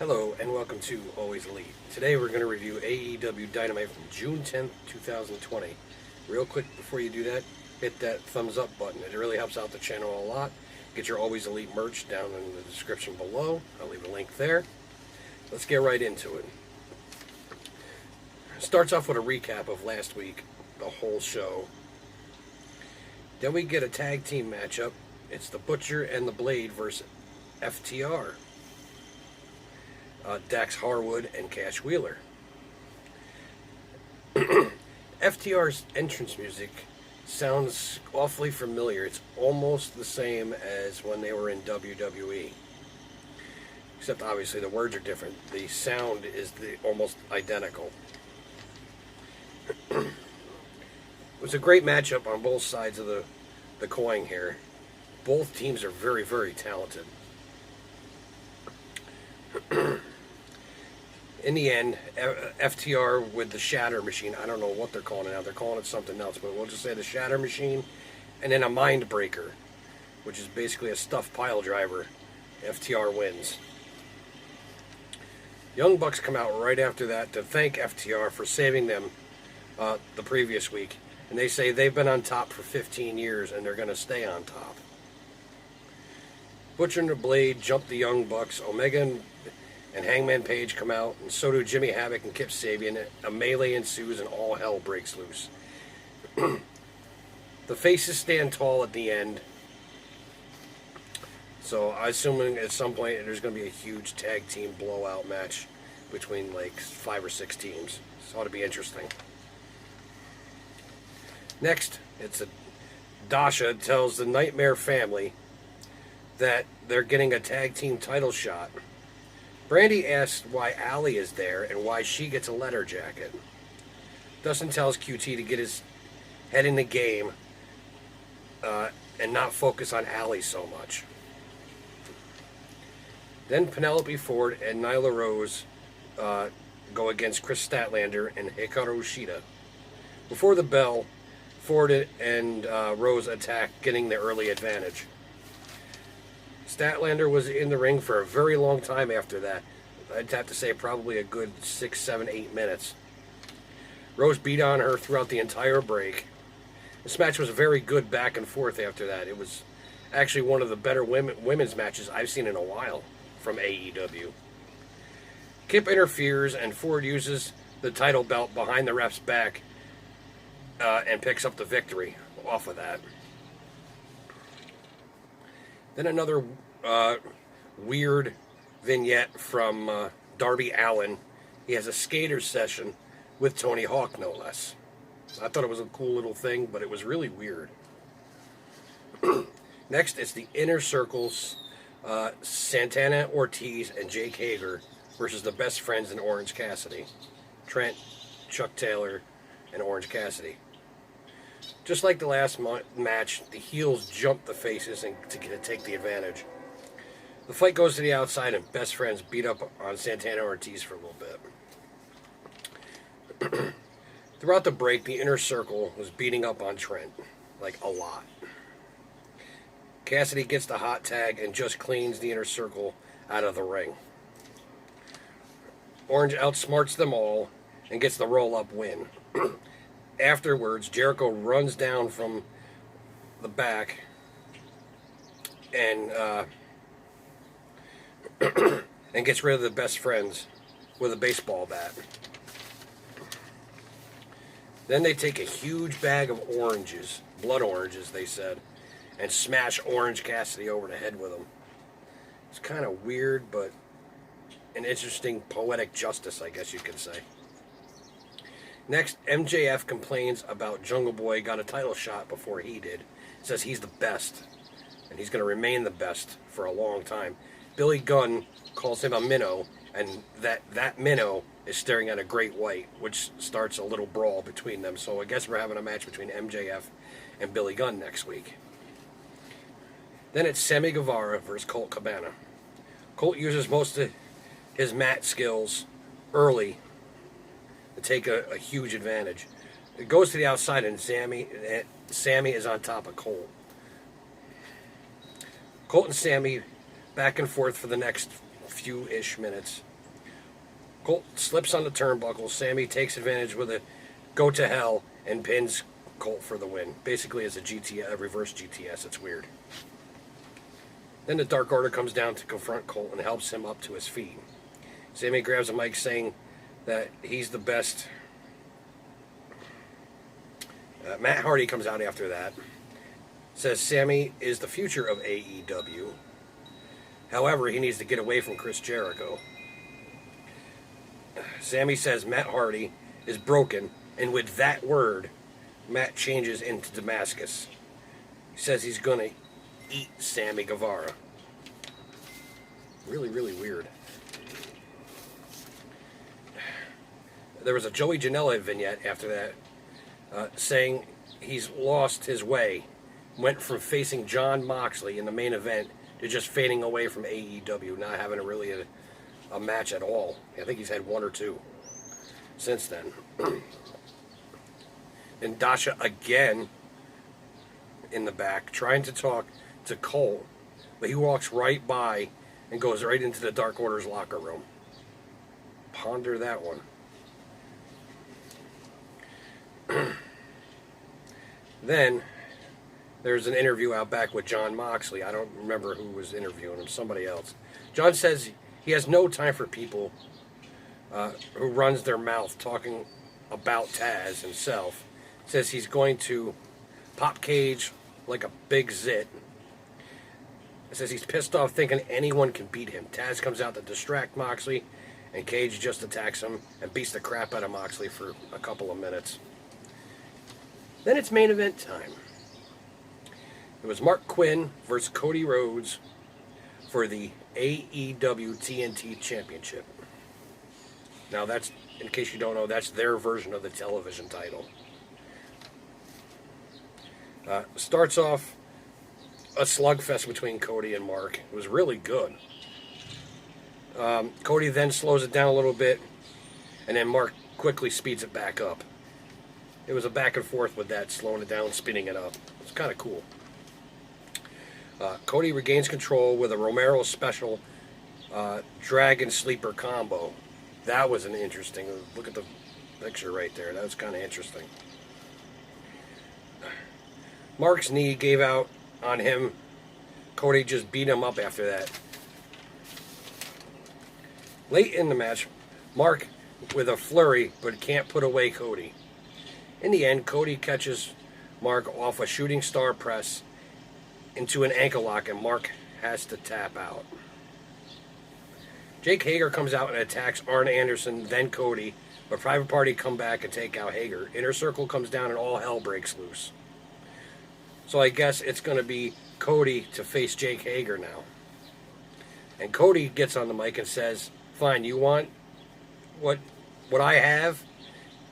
Hello and welcome to Always Elite. Today we're going to review AEW Dynamite from June 10th, 2020. Real quick before you do that, hit that thumbs up button. It really helps out the channel a lot. Get your Always Elite merch down in the description below. I'll leave a link there. Let's get right into it. Starts off with a recap of last week, the whole show. Then we get a tag team matchup. It's the Butcher and the Blade versus FTR. Dax Harwood and Cash Wheeler. FTR's entrance music sounds awfully familiar. It's almost the same as when they were in WWE. Except obviously the words are different. The sound is almost identical. It was a great matchup on both sides of the coin here. Both teams are very, very talented. In the end, FTR with the Shatter Machine, I don't know what they're calling it now. They're calling it something else, but we'll just say the Shatter Machine, and then a Mind Breaker, which is basically a stuffed pile driver. FTR wins. Young Bucks come out right after that to thank FTR for saving them the previous week, and they say they've been on top for 15 years and they're going to stay on top. Butcher and the Blade jump the Young Bucks. Omega and Hangman Page come out, and so do Jimmy Havoc and Kip Sabian. A melee ensues and all hell breaks loose. The faces stand tall at the end, so I assume at some point there's going to be a huge tag team blowout match between like 5 or 6 teams. So it ought to be interesting. Next, it's Dasha tells the Nightmare family that they're getting a tag team title shot. Brandy asks why Allie is there and why she gets a letter jacket. Dustin tells QT to get his head in the game and not focus on Allie so much. Then Penelope Ford and Nyla Rose go against Chris Statlander and Hikaru Shida. Before the bell, Ford and Rose attack, getting the early advantage. Statlander was in the ring for a very long time after that. I'd have to say probably a good 6, 7, 8 minutes. Rose beat on her throughout the entire break. This match was very good back and forth after that. It was actually one of the better women's matches I've seen in a while from AEW. Kip interferes and Ford uses the title belt behind the ref's back and picks up the victory off of that. Then another weird vignette from Darby Allin. He has a skater session with Tony Hawk, no less. I thought it was a cool little thing, but it was really weird. Next, it's the Inner Circles, Santana Ortiz and Jake Hager versus the Best Friends and Orange Cassidy. Trent, Chuck Taylor, and Orange Cassidy. Just like the last match, the heels jump the faces to take the advantage. The fight goes to the outside and Best Friends beat up on Santana Ortiz for a little bit. Throughout the break, the Inner Circle was beating up on Trent, like a lot. Cassidy gets the hot tag and just cleans the Inner Circle out of the ring. Orange outsmarts them all and gets the roll-up win. Afterwards, Jericho runs down from the back and and gets rid of the Best Friends with a baseball bat. Then they take a huge bag of oranges, blood oranges, they said, and smash Orange Cassidy over the head with them. It's kind of weird, but an interesting poetic justice, I guess you could say. Next, MJF complains about Jungle Boy got a title shot before he did. Says he's the best, and he's going to remain the best for a long time. Billy Gunn calls him a minnow, and that minnow is staring at a great white, which starts a little brawl between them. So I guess we're having a match between MJF and Billy Gunn next week. Then it's Sammy Guevara versus Colt Cabana. Colt uses most of his mat skills early to take a huge advantage. It goes to the outside, and Sammy is on top of Colt. Colt and Sammy back and forth for the next few-ish minutes. Colt slips on the turnbuckle. Sammy takes advantage with a go to hell and pins Colt for the win. Basically, it's a reverse GTS. It's weird. Then the Dark Order comes down to confront Colt and helps him up to his feet. Sammy grabs a mic saying that he's the best. Matt Hardy comes out after that. Says Sammy is the future of AEW. However, he needs to get away from Chris Jericho. Sammy says Matt Hardy is broken, and with that word, Matt changes into Damascus. He says he's going to eat Sammy Guevara. Really, really weird. There was a Joey Janela vignette after that saying he's lost his way. Went from facing Jon Moxley in the main event to just fading away from AEW, not having a match at all. I think he's had one or two since then. And Dasha again in the back trying to talk to Cole, but he walks right by and goes right into the Dark Order's locker room. Ponder that one. Then there's an interview out back with Jon Moxley. I don't remember who was interviewing him, somebody else. John says he has no time for people who runs their mouth talking about Taz himself. Says he's going to pop Cage like a big zit. Says he's pissed off thinking anyone can beat him. Taz comes out to distract Moxley, and Cage just attacks him and beats the crap out of Moxley for a couple of minutes. Then it's main event time. It was MARQ QUEN versus Cody Rhodes for the AEW TNT Championship. Now that's, in case you don't know, that's their version of the television title. Starts off a slugfest between Cody and MARQ. It was really good. Cody then slows it down a little bit, and then MARQ quickly speeds it back up. It was a back and forth with that, slowing it down, speeding it up. It's kind of cool. Cody regains control with a Romero special Dragon Sleeper combo. That was an interesting, look at the picture right there. That was kind of interesting. Mark's knee gave out on him. Cody just beat him up after that. Late in the match, MARQ with a flurry, but can't put away Cody. In the end, Cody catches MARQ off a shooting star press into an ankle lock, and MARQ has to tap out. Jake Hager comes out and attacks Arn Anderson, then Cody, but Private Party come back and take out Hager. Inner Circle comes down and all hell breaks loose. So I guess it's going to be Cody to face Jake Hager now. And Cody gets on the mic and says, fine, you want what I have?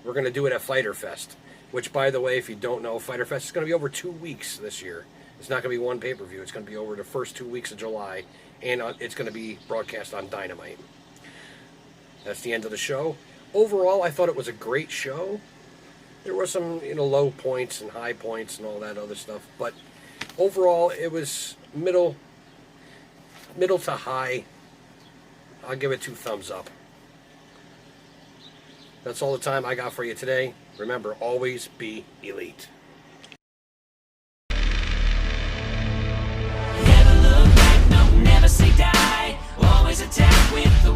We're going to do it at Fyter Fest. Which, by the way, if you don't know, Fyter Fest is going to be over 2 weeks this year. It's not going to be one pay-per-view. It's going to be over the first 2 weeks of July. And it's going to be broadcast on Dynamite. That's the end of the show. Overall, I thought it was a great show. There were some, low points and high points and all that other stuff. But overall, it was middle to high. I'll give it 2 thumbs up. That's all the time I got for you today. Remember, always be elite. Never look back, no, never say die. Always attack with the